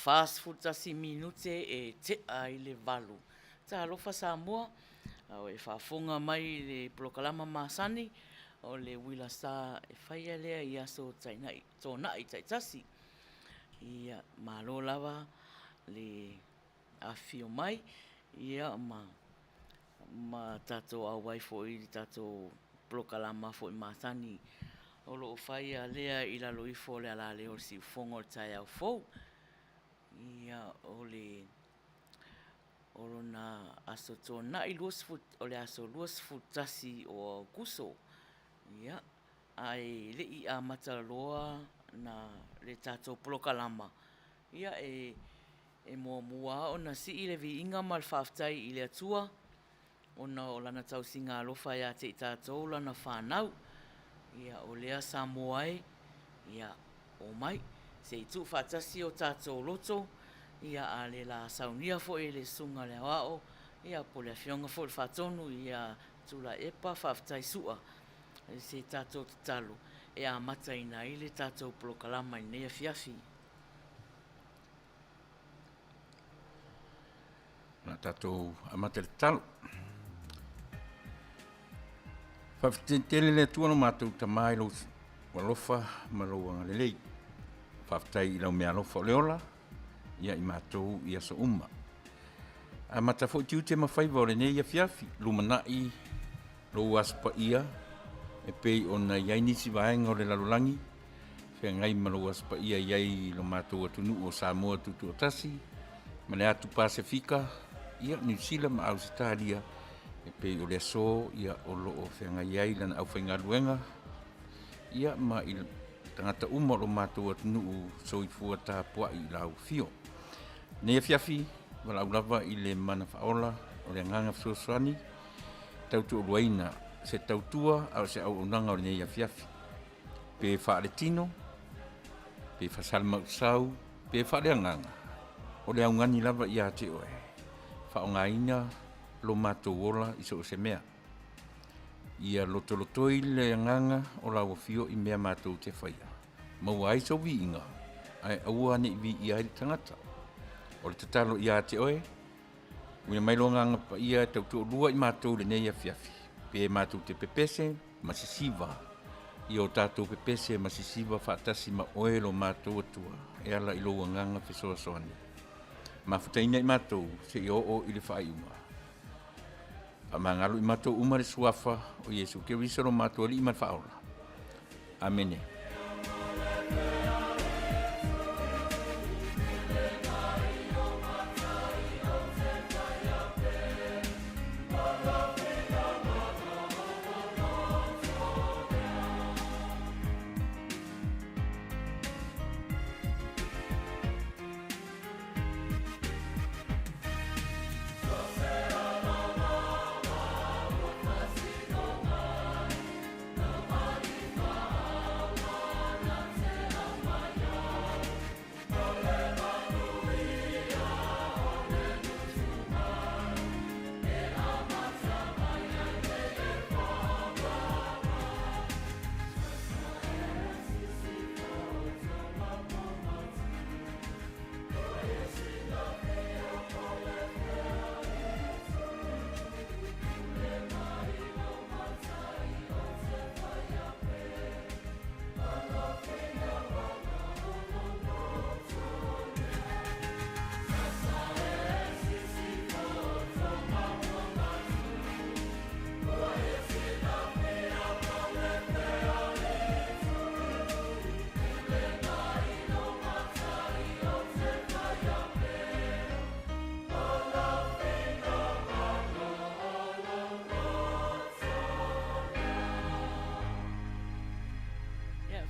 fast food tasi minute e te ai le valu. Ta alofa Samoa, au e whaafonga mai le prokalama masani, o le Uila Sa e Faiai lea ia so tainai, tō nai taitasi. Ia malo lava le awhio mai, ia ma tato awai fo i tato prokalama fo i masani. O lo whaia lea i la loifo le ala leo si fongo tai au fou. Ia o na aso tō na i luas fut, o le aso luas fut tasi o kuso. Ia, ai le i a mataloa na le tato prokalama. Ia e mua o na si i le vi inga mal whaftai i le atua. O na o lana tau singa alofa ia te i tato lana whanau. Ia o lea Samoai, ia o mai, se i tu whatasi o tato loto. Ia a le la saunia fo e le sunga le wao. Ia po le fionga fo le whatonu, ia tula epa whaftai sua. Se tato talo, e a mata ina i le tato prokalama i nea fiafi. Na tato amata le talo. Whawhitele le tuano mātou tamai lo walofa maroanga le lei. Whawhitai i lau mea lofa o leola, ia i mātou i aso uma. A mata fo tiu te mawhaiva o le nei a fiafi, lumanai, lo aspa ia, e pei o na iai nisi vaenga o le lalolangi, whea ngai malo aspa ia iai lo mātou atunu o Samoa tutu o tasi, ma le atu Pasifika, ia New Zealand ma Australia, e pei o le aso ia o loo whenga iai lana au whainga luenga, ia ma i tangata uma lo mātou atunu o soifua tā pua i lau fio. Nea fiafi, wala au lava i le mana whaola o le nganga fsuaswani, tautu o luaina, se tautua au se au unanga o le nea fiafi. Pe wha le tino, pe wha salma usau, pe wha le nganga. O le au ngani lava i a te oe. Wha o ngaina, lo mātou ola i so se mea. Ia lotolotoi le nganga o lau fio i mea mātou te whaia. Maua ai so vi inga, ai aua ne vi i ai tangata. O le tatalo i a te oe, uia mailo nganga pa ia tautu o lua i mātou le neia fiafi. Pe mātou te pepese, masisiva. I o tātou pepese, masisiva whaatasi ma oe lo mātou atua. E ala i loa nganga fesoa soani. Mafutaina i mātou, se i o i le whaiuma. A mangalo i mātou umare suafa o Yesu ke risaro mātou ali i man whaola. Amene.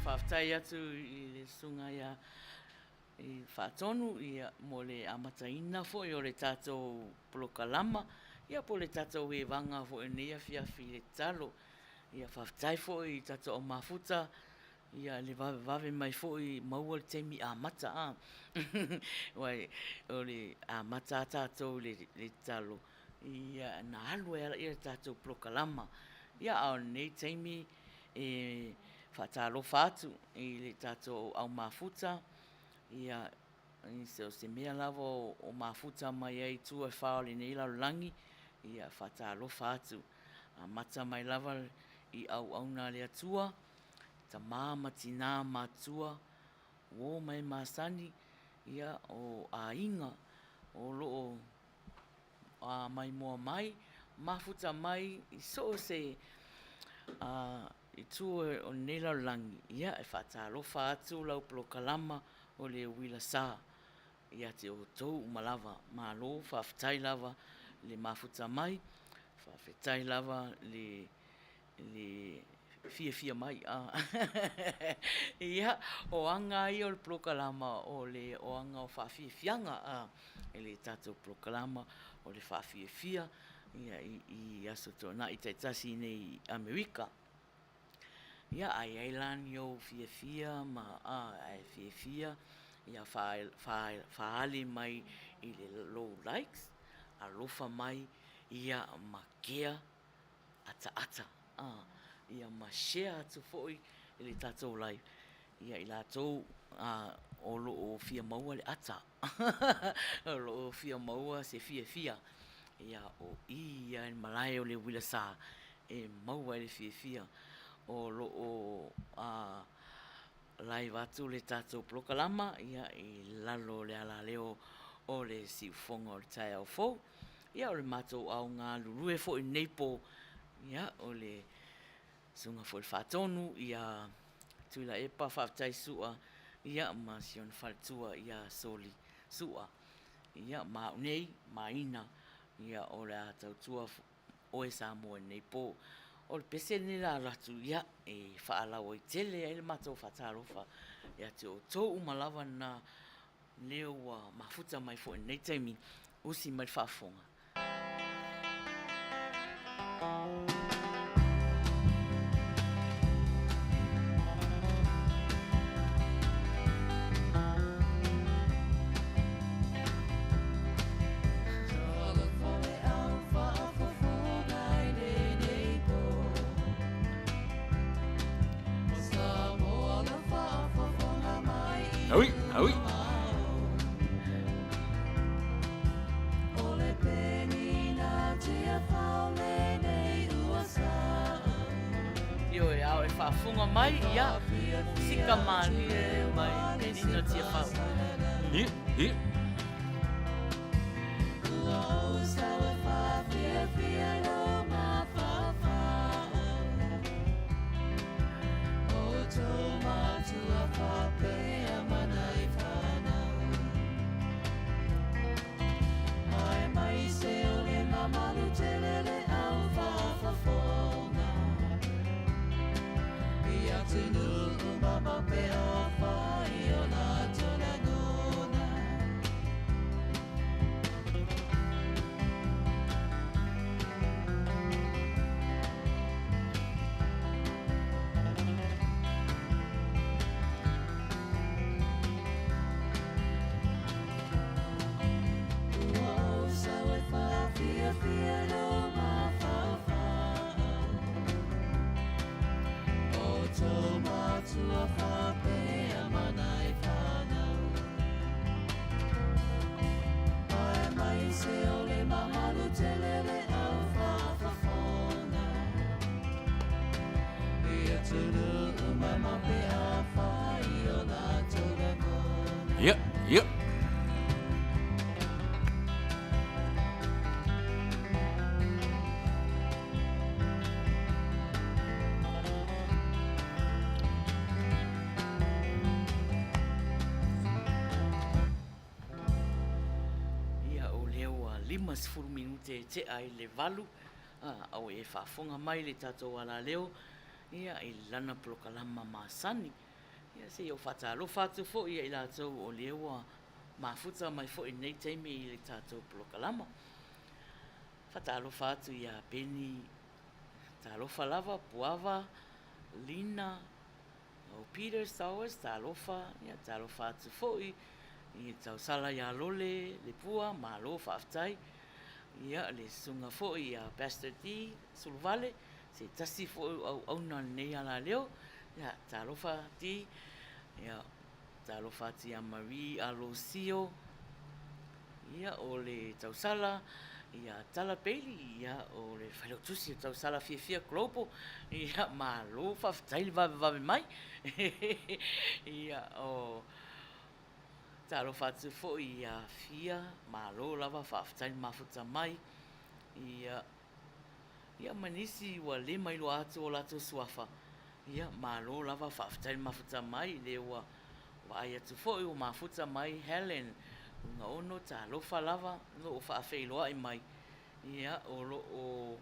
Whaftai atu i le sunga ia i whaatonu ia mo le amataina fo i o le tātou prokalama ia po le tātou e wanga fo i nea fiafi le talo ia whaftai fo i tātou o mafuta ia le vave mai fo i maua le teimi a mata a wai o le a mata tātou le talo ia na alu e ala i le tātou prokalama ia au nei teimi whatalo whatu i le tātou au mafuta ia i se mea lava o mafuta mai ai tua whao le nei laulangi, ia whatalofa atu. Mata mai lava i au na le atua, ta māma tina matua, o mai masani, ia o a inga, o loo a mai mua mai, mafuta mai, i so se i tua o nei laulangi, ia e whatalofa atu lau plokalama o le Uila Sa. Ia te o tou malava, malo, whawhitai lava le mafuta mai, whawhitai lava le fia mai. Ia, o anga i o le plokalama o le o anga o whawhianga, e le tatou plokalama o le whawhia, ia i aso tōna i taitasi nei Amerika. Ia, ai lani o fia, ma ai fia, ia whaale mai i le low likes, a lofa mai ia makea ata. Ia ma share atu foi i le tatou live. Ia i lātou o loo fia maua le ata. O loo fia maua se fia. Ia o ia malai o le Uila Sa e maua le fia. O loo live atu le tatou plokalama, ia i lalo le ala leo o le siufonga o le tai au fou. Ia o le matou au ngā lurue fo i neipo, ia o le sunga fo le whatonu, ia tuila epa whaftai sua, ia ma sion whaltua, ia soli sua. Ia Maunei, Maina, ia o le atau tua o e Samoa neipo. O le pese ni la ratu, ia e whaalau i tele, e le matou whatarofa, ia te o tō umalawa na leo mafuta mai fo nei taimi, usi mai whafonga. Aui. Io e au e whafunga mai, ia, musika mani mai, penino tia whau. Hi. Yep. Ia o leo 5 minute te ai le valu, au e whafonga mai le tatou ala leo, ia i lana plokalama masani. Ia se o whatalo whatu fo ia i lātou o lewa mafuta mai fo i nei teimi i le tātou plokalama. Whatalo whatu ia peni, talofa lava, puava, lina, o Peter Sowers, talofa, ia talofa atu fo i tau sala ia lole, le pua, malo whaftai, ia le sunga fo i a Pastor D, Sulvale, se tasi fo au na nei ala leo, ia talofa ti, ia talofa ati a Marie a Losio. Ia o le tausala. Ia tala peili. Ia o le whailotusi tausala fia globo. Ia malo whawhataili vave mai. Ia o talofa atu fo ia fia. Malo lava whawhataili mafuta mai. Ia manisi ua lima ilo atu o lato suafa. Ia malo lava whawhataili mafuta mai. Le ua ai atu fo o mafuta mai Helen. Nga ono talofa lava lo o whaawhailoa i mai. Ia o lo o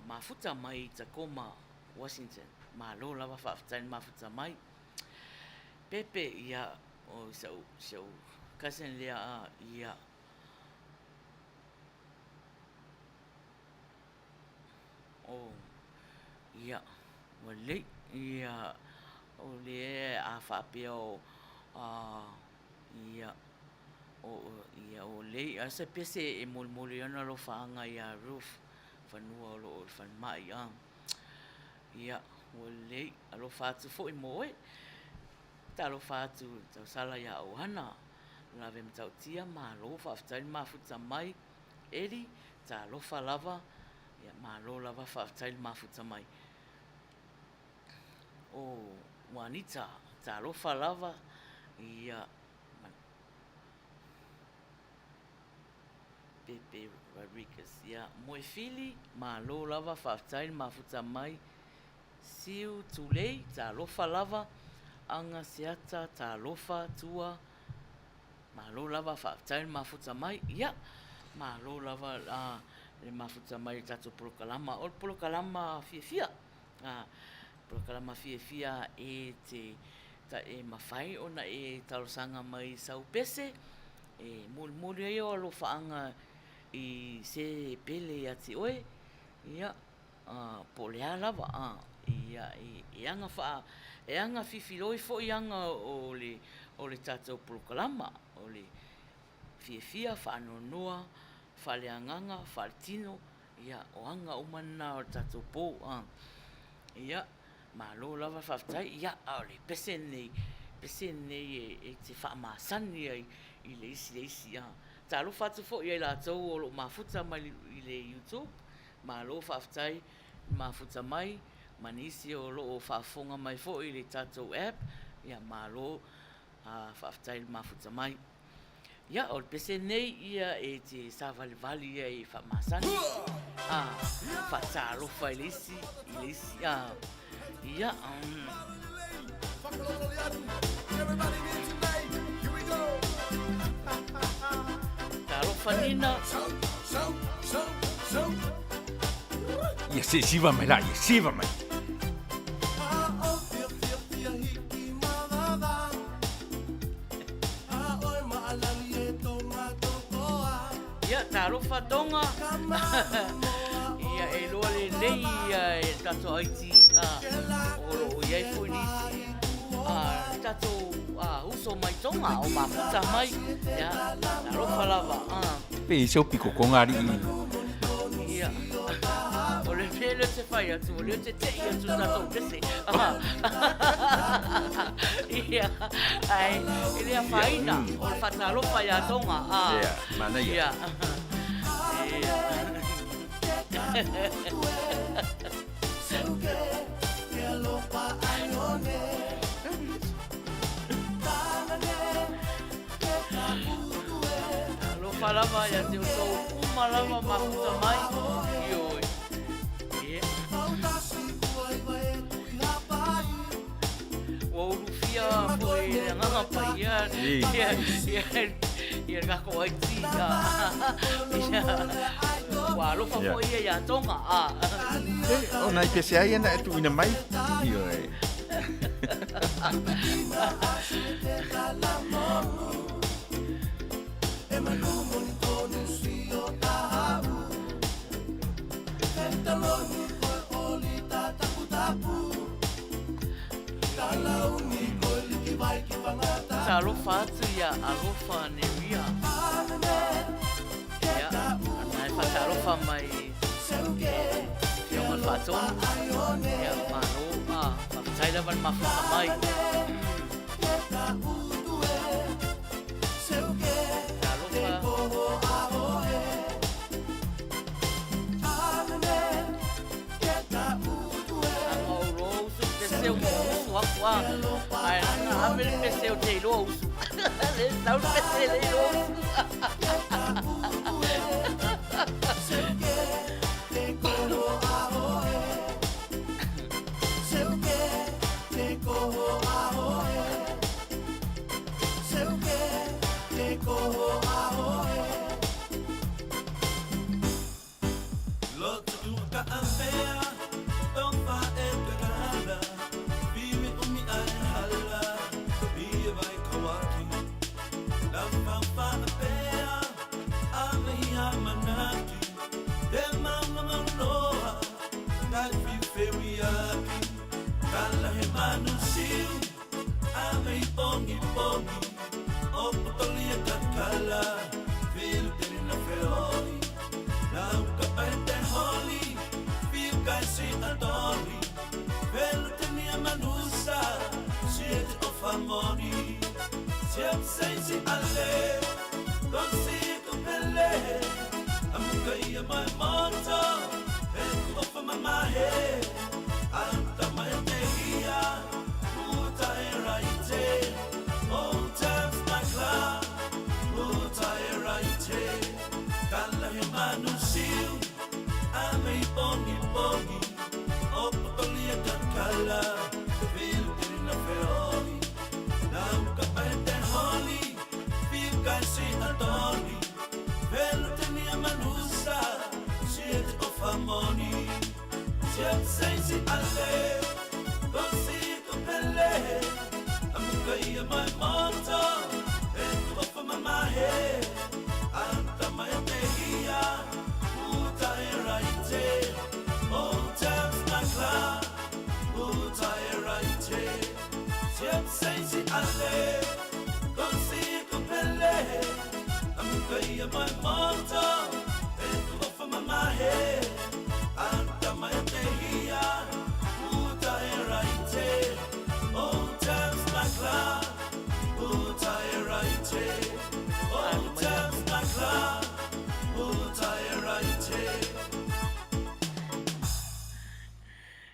mafuta mai Tacoma, Washington. Malo lava whawhataili mafuta mai. Pepe ia o sau cousin lea ia ia wale ia o le a whapea o ia o le a se pese e molmoli ana lo whaanga ia roof whanua o lo whanmai ia o le a lo whatu fo i moe talo whatu tau sala ia o hana la vem tau tia ma lo whaftaili mafuta mai eri ta lo lava ia ma lo lava whaftaili mafuta mai o Juanita ta lo lava ia Pepe Rodriguez ia moe fili ma lo lava whaftaili mafuta mai siu tulei ta lo lava anga seata ta lofa tua malo lava whaftaili mafuta mai ia malo lava le mafuta mai tato prokalama o prokalama fia prokalama fia e te ta e mawhai ona e talosanga mai sau pese e mulmuli e o lo whaanga i se pele ati oe ia polea lava ia e anga wha e anga fifiloi fo i anga o le tatou prokalama o le fia whaanonoa whaleanganga whaletino ia o anga umana o tatou pō ia malo lava whaftai ia o le pese nei e te whaamasani i le isi talo whatu fo i la tau o lo mafuta mai i le YouTube malo whaftai mafuta mai manisi o lo o whaafonga mai fo i le tatou app ia malo whaftaili mafuta mai ia o le pese nei ia e te savali ia i whaamasani whaatalofa i le isi ia talofa nina ia se siva mai la ia siva mai talofa tonga ia e loa le nei e tato aiti o lo iai fuinisi tato uso mai tonga o mafuta mai ia talofa lava pe iso piko kongari ia o le pele te whai atu o le te tei atu tato pese ia ai ele a faina o le whatalofa ia tonga Manuia lo falava ia te o uma lava mafuta mai ioi o lufia foi nganga pai ia kako ai tia wa lo fa foi ia tonga o nai pese ai na tu ina mai io alofa atu ia alofa neria ia nai fa alofa mai ia mal faton ia mano fa taila van mafuta mai Ai na ame le pese o te lo usu. Le tau pese le lo usu.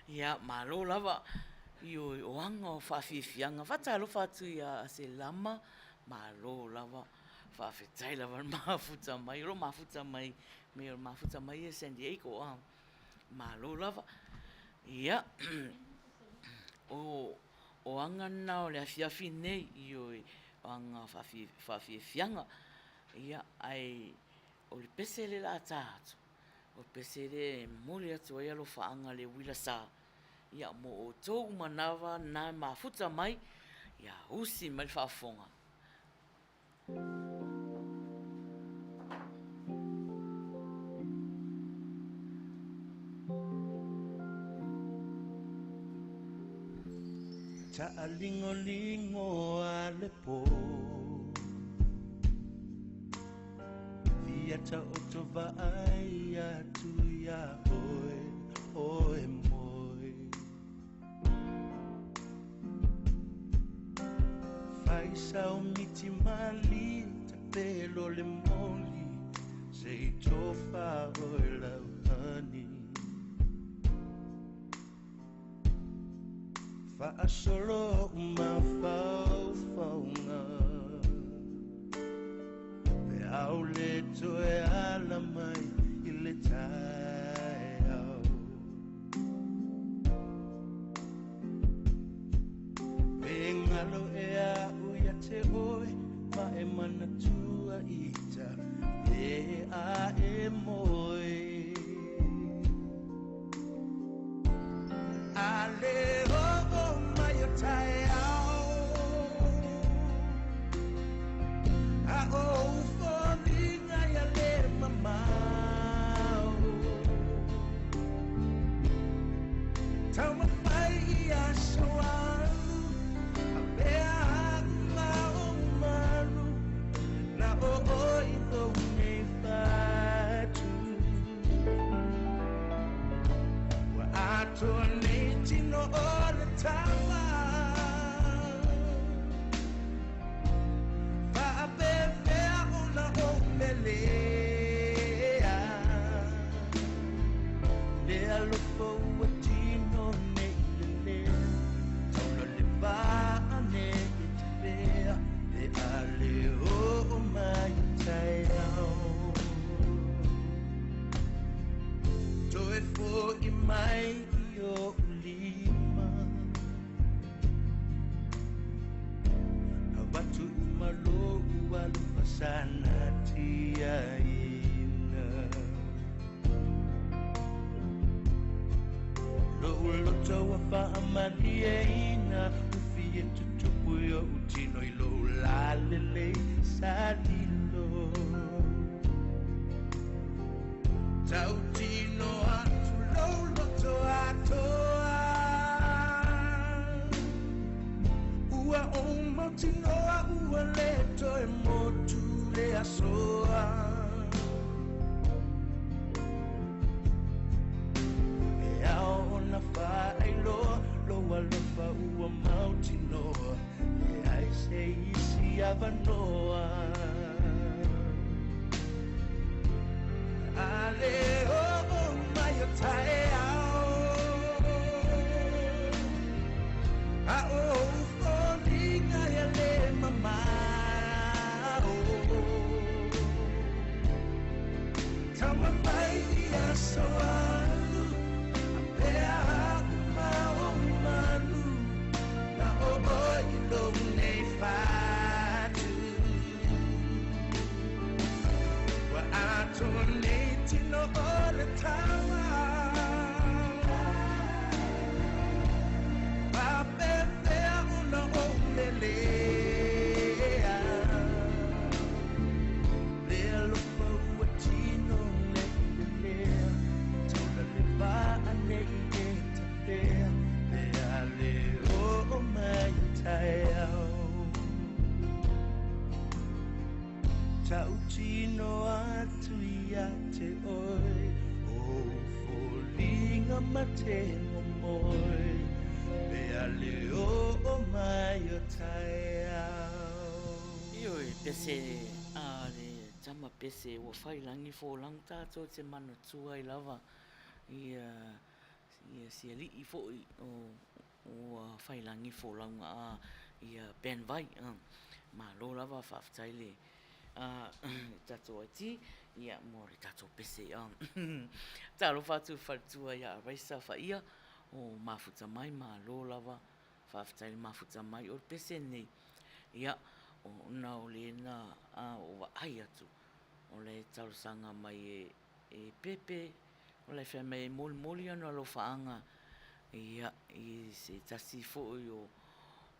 Ia malo lava io o anga whawhiwhianga whatalo whatu ia se lama malo lava whawhetai lava mafuta mai ro mafuta mai me ro mafuta mai e San Diego malo lava ia o anga na o le awhiawhi nei io o anga whawhiwhianga ia ai o le pese le la tātu o pese le mole atu ai alo whaanga le Uila Sa ia mo o tōu manawa nā mafuta mai ia usi mai whaafonga. Ta lingo lingo ale po Via ta otova ai atu ya oe moi Fai sa o miti mali ta pelo le moli Se tofa oe lauhani Fa solo uma faunga Pe au le toe ala mai I le tae au Pe ngalo e a uia te oi Ma e mana tua ita Pe a e moi Ale tai au a o foringa ya le mamau tau ma fai a soalu a bea ma o malu na o oi to me fatu wa ato nei tino o le tawa Loto wa whaamaniaina ufi e tutupu o utino I lo lalele salilo Tautino atu lo loto atoa Ua o mautinoa ua leto e motu le asoa Faiai loa lofa ua mautinoa E ai se isi avanoa Ale o mai o tae ao A o folinga e le mamao Tama mai I asoa Tautino atu ia te oi O folinga matengo moi Pea leo o mai o tae au Ioi, pese, le tama pese ua whailangi fōlang tātou te mana tua I lava ia sia li I fōi o whailangi fōlanga ia Ben Vai ma lo lava whaftai le tātou ati ia mōre tātou pese tālo whātu whātua ia reisa whaia o mafuta mai ma lo lava whaftai le mafuta mai o pese nei ia o nau le na o wa ai atu o le talosanga mai e pepe o le whai mai moli anu alo whaanga ia I se tasi fōi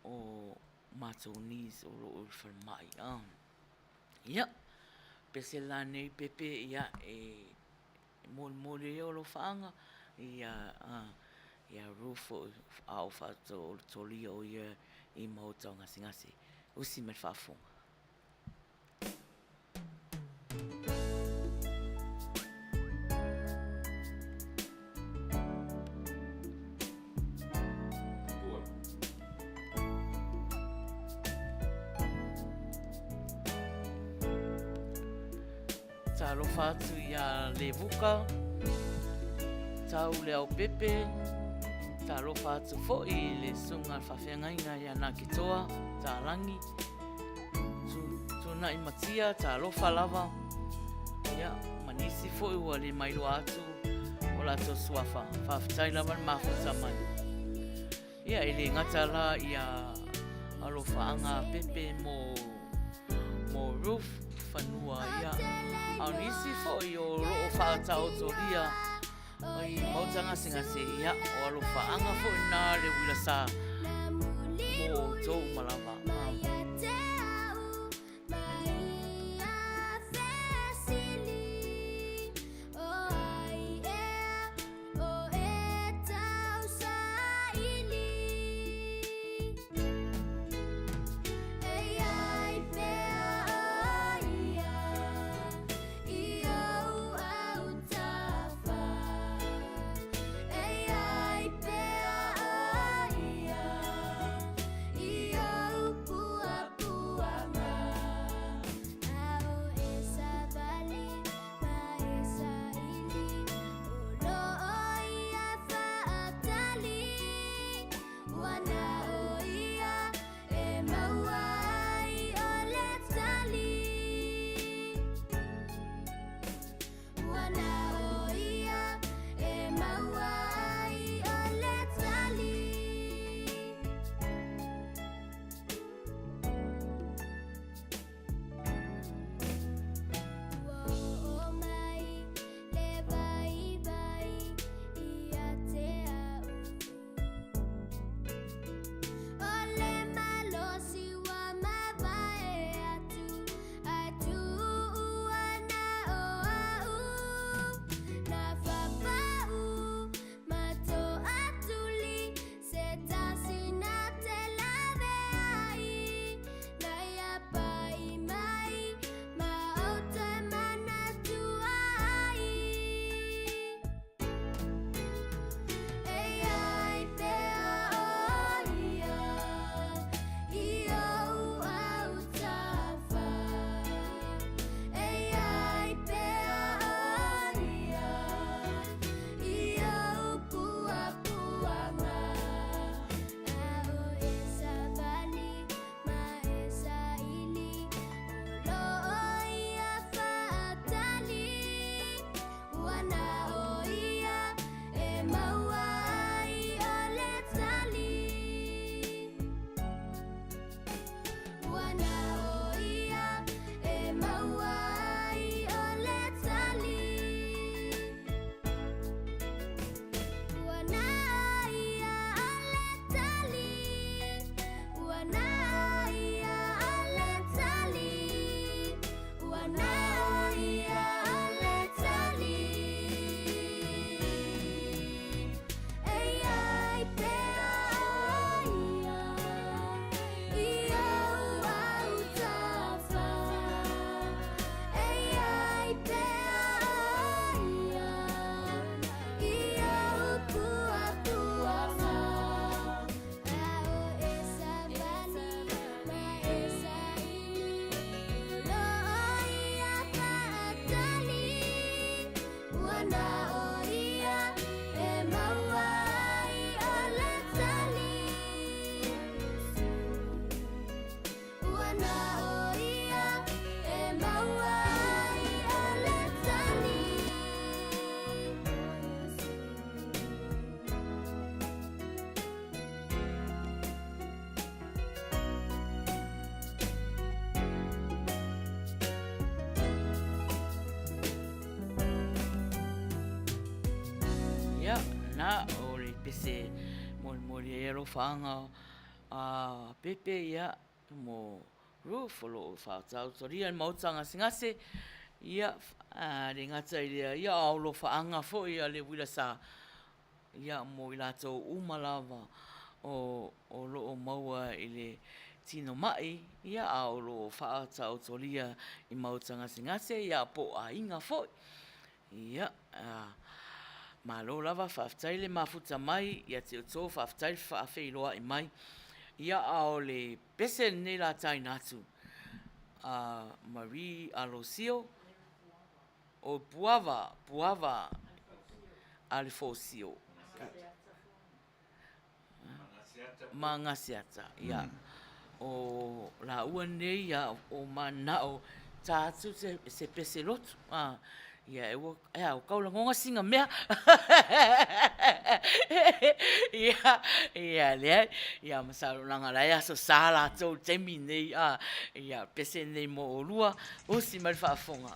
o mātou nis o lo o whamai ia pese la nei pepe ia moli o lo whaanga ia rufo au whato o toli o ia I mautau ngasi usi me whafonga Talo whātu ia le vuka, tau leo pepe, talo whātu fōi le sunga whawhengaina ia nā kitoa, tā rangi, tūna I matia, talo whalawa, ia manisi fōi ua le mailo atu, o lato suafa, whawhitai lawa mafuta mai. Ia ele ngata la ia alo whaanga pepe mo roof, whanua ia, au nisi fōi o roo whaatau toria ai mautanga singase ia o alo whaanga fōi nā le Uila Sa mo tō malawa. ia o le pese mo le ero whaanga a pepe ia mo rufolo whaatau toria mautanga singase ia le ngata ia aolo whaanga fo ia le Uila Sa ia mo i lātou umalawa o loo maua i le tino mai ia aolo whaatau toria i mautanga singase ia po a inga fo ia malo lava whaftai le mafuta mai ia te oto whaftai whaafeiloa i mai ia ao le pese ne la tai natu Marie Alosio o Puava Alfosio Mangasiata ia o la ua nei ia o manao tātu se pese lotu ia o kaula ngonga singa mea ia lea ia masalo langa lai aso sala tau temi nei ia pese nei mo o lua o si mai whaafonga.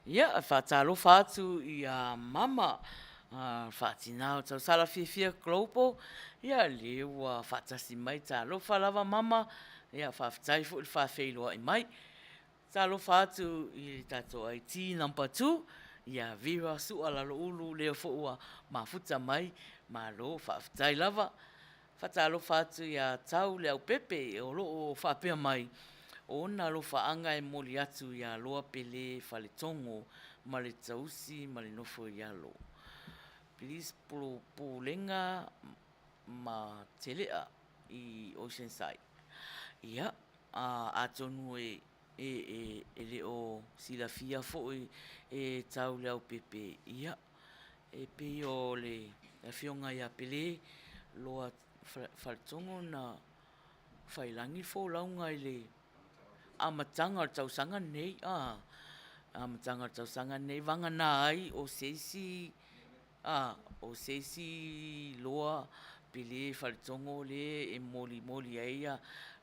Ia, whaatalofa atu i a mama, whaatinao tau sala fia globo, ia lewa whaatasi mai talofa lava mama, ia whaafitai fu i whaafeiloa i mai. Talofa atu i tato ai T number 2, ia vira sua lalo ulu leo fua mafuta mai, ma lo whaafitai lava. Whaatalofa atu i a tau leo pepe o loo whaapea mai. Ona lo faanga e moli atu ia loa pele fale tongo ma le tausi ma le nofo ia lo. Please pulenga ma telea i Oceanside. Ia, atonu e leo silafia fo e tau leo pepe. Ia, e pe o le fionga ia pele loa fale tongo na whailangi fo launga i le amatanga o tausanga nei Matanga tausanga nei wangana ai o seisi o seisi loa pili whalitongo le e moli ai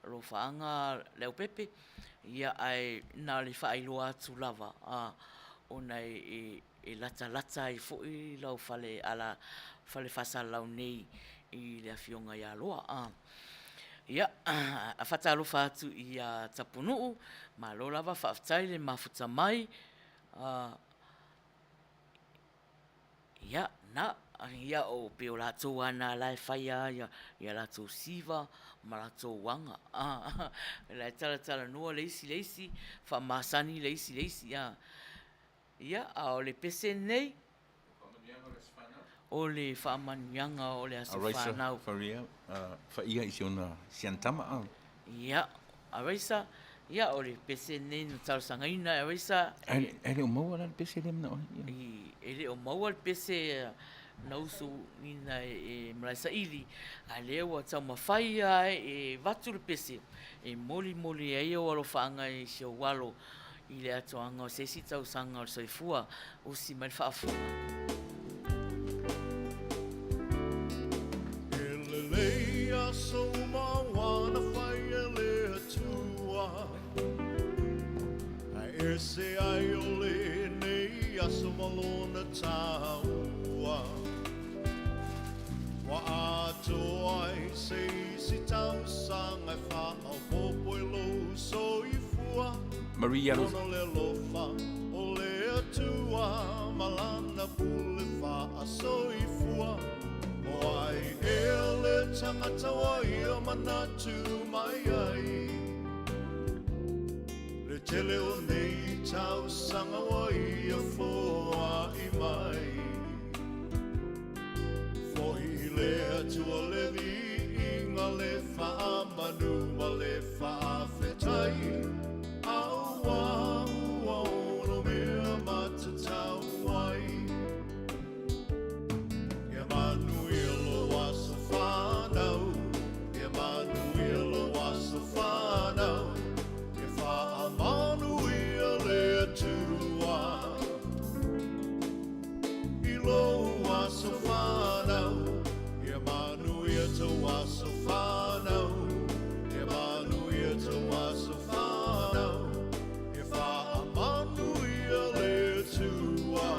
lo whaanga leo pepe ia ai nā le whaailoa atu lava o nei e lata i fōi lau whale ala whale whasalau nei i le awhionga ia loa ia a whatalofa atu i a tapunuu ma lo lava whaafitai le mafuta mai ia na ia o pe o lātou ana lai Faiai ia lātou siva ma lātou wanga lai tala noa leisi whamasani leisi ia o le pese nei o le whaamanianga o le aso whanau Whaia isi ona siantama ia araisa ia o le pese nei no tausangaina araisa ele o maua la pese le mna ele o maua le pese nausu nina mlaisa ili a leo tau mawhaia e watu le pese e moli ai o alo whaanga e sio walo i le atoanga o sesi tausanga o soifua o si mai whaafua so mawana whaia le atua a ese ai o le nei aso malona taua wa ato ai se si tausanga wha au popo i lo soifua Maria Ono le lofa o le atua malana pule wha a soifua Wai ele tangata wai o manatu mai ai Le tele o nei tau sanga wai a foa i mai Fohi le atua le vi inga le wha manu ma le wha whetai Aua no mea matatau wai Ia Manuia lo waso whanau Ia Manuia lo waso whanau Ia wha Manuia le atua I lo waso whanau Ia Manuia to waso whanau Ia Manuia to waso whanau Ia wha Manuia le atua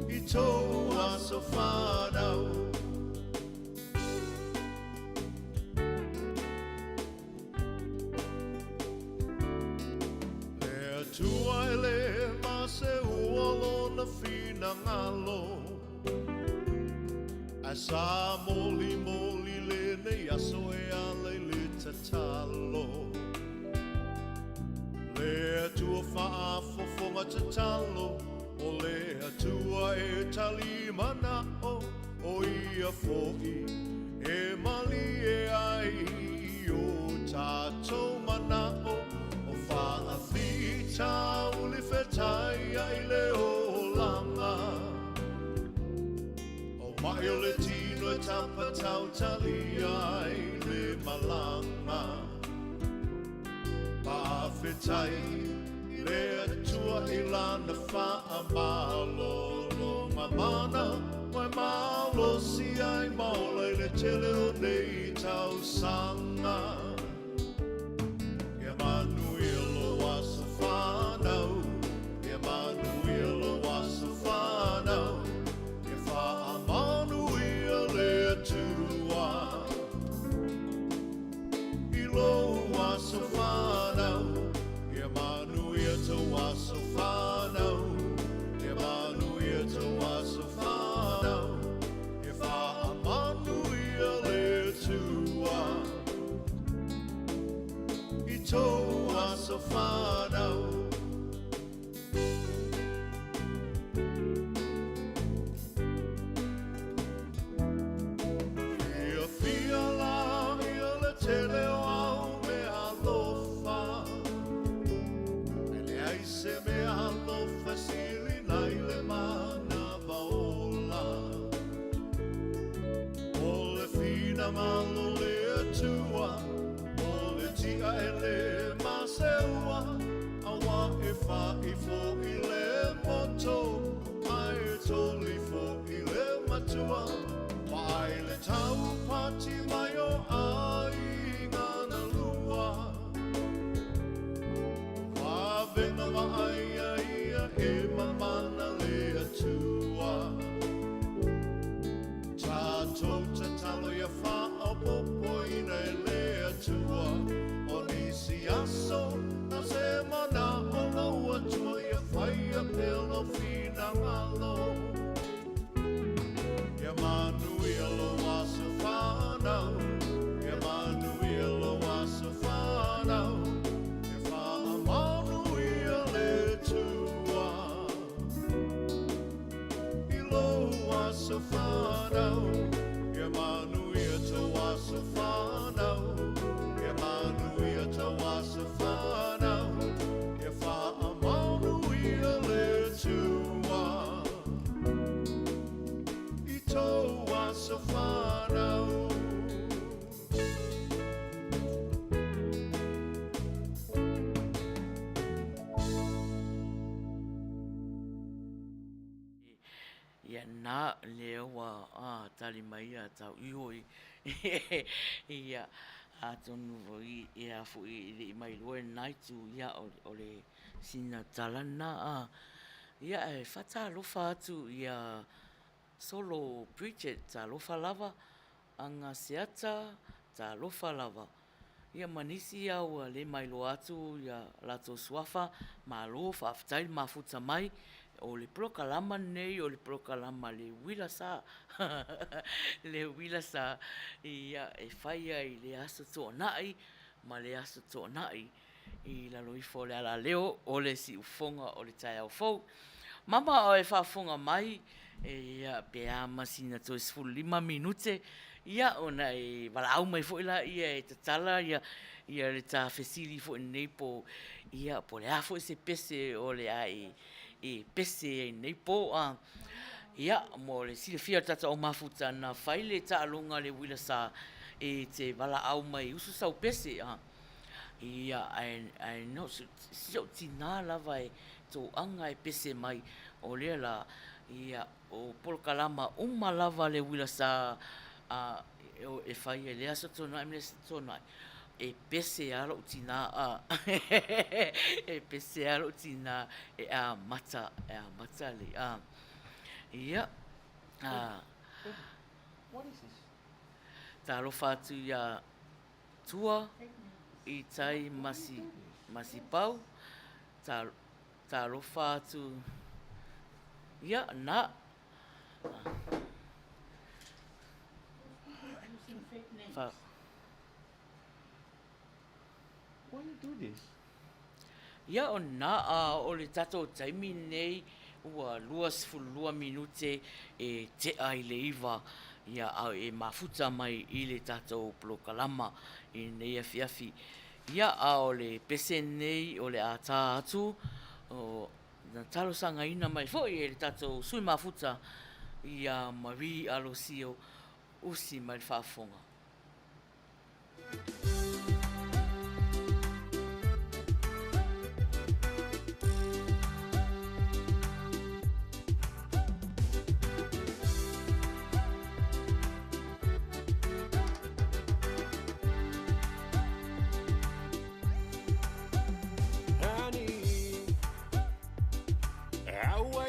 I toa so whanau Le atua e le mase ualo na fina ngalo A sa moli le nei aso e ale le tatalo Le atua whaafofonga tatalo O le atua e tali mana o ia fo'i E mali e ai o tātou mana o whaafita o le whetai ai le o langa O mai o le tino e tapatau tali ai le malanga Whaafetai Le atua I lana wha malo lo mamana Mai malo si ai maula I le tele o nei tau sanga Ia Manuia lo waso whanau Ia Manuia lo waso whanau Ia wha Manuia le atua I lo waso whanau Ia Manuia to waso whanau Ia Manuia to waso whanau Ia wha Manuia le atua I to waso whanau Ia fia la ia le tele o au me alofa Se me alofa sili nai le mana vaola O le fina malo le atua O le tia e le maseua Awa whai fo I le moto, ai toli fo I le matua, mai le tau pati mai o ai ngana lua. Whawenga wa ai ia e mamana le atua. Tātou te talo ia wha popo ina e le atua. O nisi aso, na se mana o lau atua ia whaia pelo whina ngalo. Ia Manuia lo asa whanau, ia Manuia lo asa whanau. Ia wha Manuia le tua. I lo asa whanau, ia Manuia to asa whanau. Ia Manuia to asa whanau, ia wha Manuia le tua. I to asa whanau. Ia nā leo wa tali mai a tau ioi. Ia a tonu i a fu I mai loe naitu ia o le sina talana a. Ia e whata alofa atu ia solo preacher ta alofa lava anga seata ta alofa lava. Ia manisi au le mai lo atu ia lato suafa ma lo whaftai mafuta mai o le prokalama nei o le prokalama le Uila Sa. Le Uila Sa ia e Faiai le aso tōnai ma le aso tōnai I la loifo le ala leo o le si ufonga o le tai au fou. Mama o e whafonga mai ia pea masina to 5 minute ia ona e wala au mai fo ila ia e tatala ia le ta fesili fo nei po ia po le afo se pese o le ai e pese nei po ia mo le sile fia tata o mafuta na faile ta alonga le Uila Sa e te wala au mai usu sau pese ia ai no so tina lava e to anga e pese mai o le la ia o polkalama lava le Uila Sa e fai le aso tona me tona e pese alo tina e pese alo tina e mata le ia What is this? talo fatu ia tua I tai masi pau talo fatu ia na fa Why you do this? ia ona o le tato taimi nei ua 2 minute e te ai le iwa ia e mafuta mai I le tato plokalama I nei afiafi ia o le pese nei o le ata atu o na talo sanga ina mai foi e le tato sui mafuta ia mari alosio usi mai whafonga.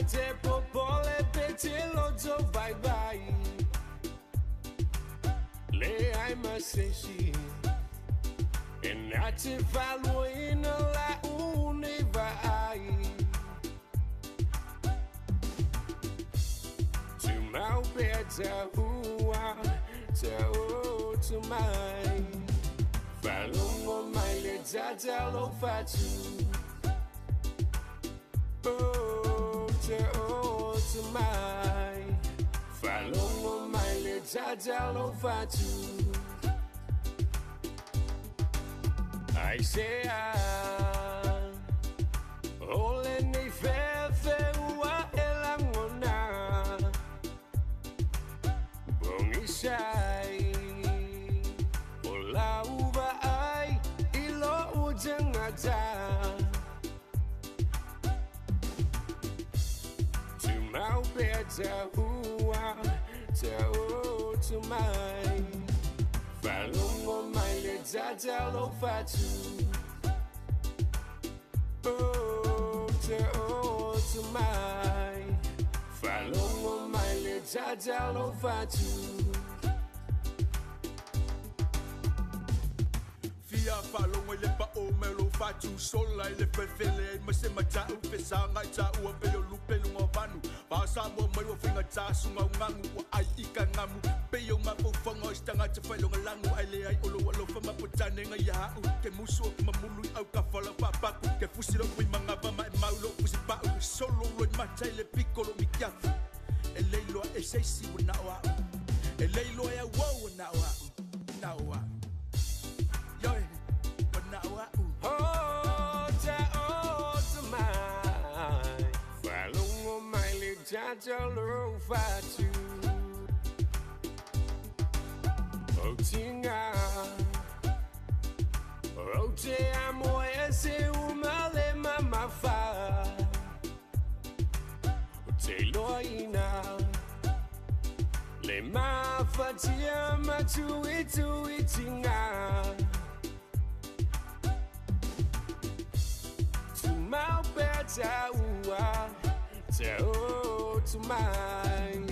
Te popole petelo to bye bye. Le ai maseshi. En ate falo in la univai. To my better hua. To my. Falo my le tatalo fatu. To my follow my little fatu. I say ole ni fefe wa elangona bongi sai ola uba ai ilo ujengata te hua, te o tu mai. Falongo mai le tata lo fatu. Oh, te o tu mai. Falongo mai le tata lo fatu. Fia falongo le pa o me lo fatu sola le fefele me se mata u fesanga ta u pe o lupe lungo vanu pa sa mo mai o finga ta sunga ngangu o ai ika ngamu pe o ma po fongo stanga te falongo langu ai le ai o lo fa ma potane nga ya u ke musu o ma mulu au ka fala pa pa ke fusilo wi manga ba mai maulo fusi pa u solo lo mata le piccolo mi chiafu e lei lo e sei si na wa e lei lo e wo na wa Oh, te o tu mai. Falongo mai le tata lo fatu. O tinga. O te amo ese uma le mama fa. O te loina. Le ma fatia ma tu tinga. Mau peta ua, te o tu mai.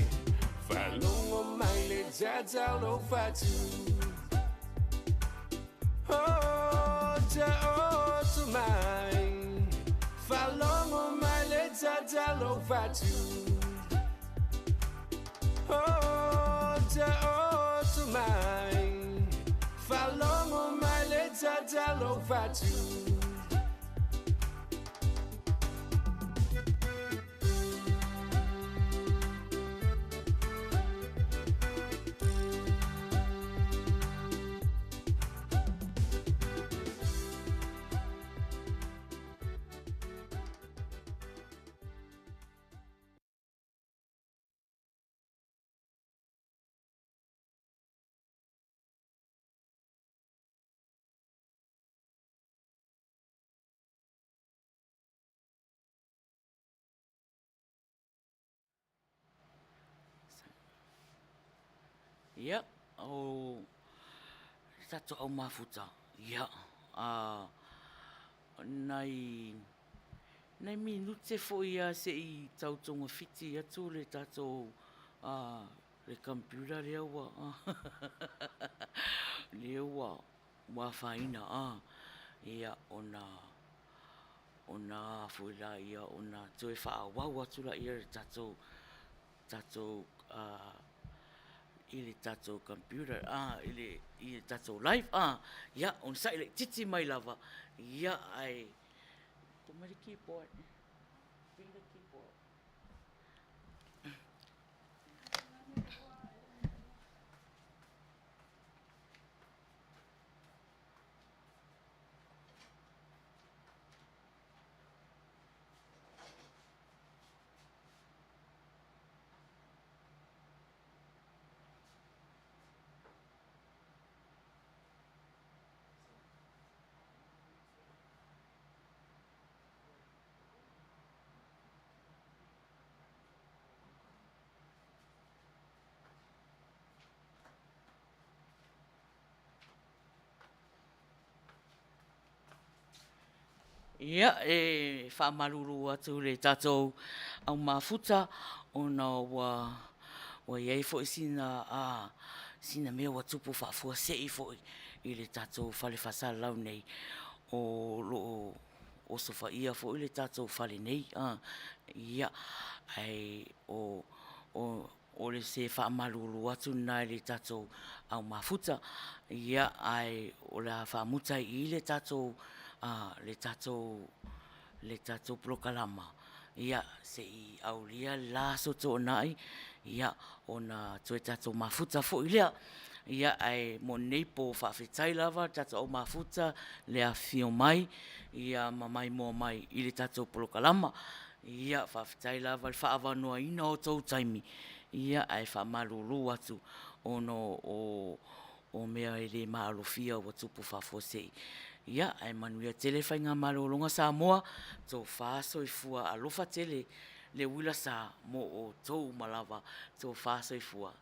Falongo mai le tata lo fatu. Oh, te o tu mai. Falongo mai le tata lo fatu. Oh, te o tu mai. Falongo mai le tata lo fatu. Ia, o tato au mafuta. Ia, nai minute fo ia se I tautonga fiti atu le tato le computer le ua. Le ua wafaina. Ia, ona fuila ia, ona tue wha wau atu la ia le tato ili tato computer ili tato live ya on sa ile titi mai lava ya ai to my keyboard bring the keyboard Ia, whamaluru atu le tātou au mafuta ona wa iei fo sina mea wa tupu whaafua sei fo I le tātou whale whasara lau nei o sofa ia fo I le tātou whale nei. Ia, ai o le se whaamaluru atu nai le tātou au mafuta. Ia, ai o le whaamutai I le tātou le tato prokalama ia se I aulia la soto nai ia ona toe tato mafuta fo ilia ia ai mo nei po whawhetai lava tato o mafuta le a fio mai ia mamai mo mai I le tato prokalama ia whawhetai lava le whaawanoa ina o tau taimi ia ai whamaruru atu ono o mea le maalofia wa tupu whawhosei. Ia, ai Manuia tele whainga malolonga Samoa, tō whāso I fua alofa tele le Uila Sa mo o tou malava tō whāsoifua.